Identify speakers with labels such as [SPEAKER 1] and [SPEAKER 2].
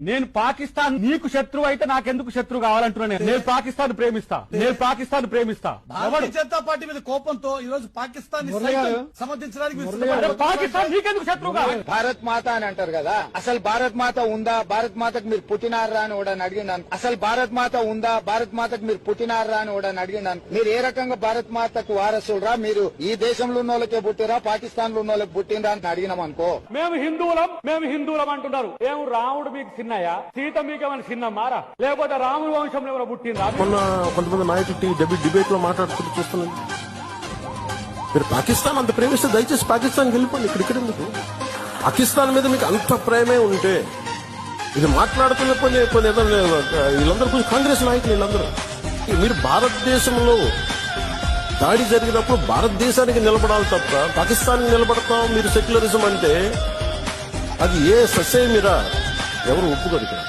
[SPEAKER 1] నేను పాకిస్తాన్ నీకు శత్రువు అయితే నాకెందుకు శత్రువు కావాలంటున్నాను. నేను పాకిస్తాన్ ప్రేమిస్తా.
[SPEAKER 2] భారతీయ జనతా పార్టీ మీద కోపంతో ఈ రోజు పాకిస్తాన్ సమర్థించడానికి
[SPEAKER 1] పాకిస్తాన్ నీకెందుకు శత్రువు కావాలి?
[SPEAKER 3] భారత్ మాత అని అంటారు కదా, అసలు భారత్ మాత ఉందా? భారత్ మాతకు మీరు పుట్టినారా అని కూడా అడిగినాను. అసలు భారత్ మాత ఉందా? భారత్ మాతకు మీరు పుట్టినారా అని కూడా అడిగినాను. మీరు ఏ రకంగా భారత్ మాతకు వారసులరా? మీరు ఈ దేశంలో ఉన్న వాళ్ళకే పుట్టిరా, పాకిస్తాన్ లో ఉన్న వాళ్ళకి పుట్టినరా అని అడిగినాం అనుకో.
[SPEAKER 1] మేము హిందువులం అంటున్నారు. ఏం రాముడు మీకు చిన్నయ్యా, సీత మీకేమైనా చిన్న మారా, లేకపోతే రాముడు వంశంలో ఎవరో పుట్టిందా?
[SPEAKER 4] మొన్న కొంతమంది నాయకులు డిబేట్ లో మాట్లాడుతూ చూస్తున్నాను. మీరు పాకిస్తాన్ అంత ప్రేమిస్తే దయచేసి పాకిస్తాన్కి వెళ్ళిపోండి. ఇక్కడ ఎందుకు? పాకిస్తాన్ మీద మీకు అంత ప్రేమే ఉంటే ఇది మాట్లాడుతున్న వీళ్ళందరూ కొంచెం కాంగ్రెస్ నాయకులు వీళ్ళందరూ. మీరు భారతదేశంలో దాడి జరిగినప్పుడు భారతదేశానికి నిలబడాలి తప్ప పాకిస్తాన్ నిలబడతాం మీరు సెక్యులరిజం అంటే అది ఏ ససే మీరా ఎవరు ఒప్పుకోరు ఇక్కడ.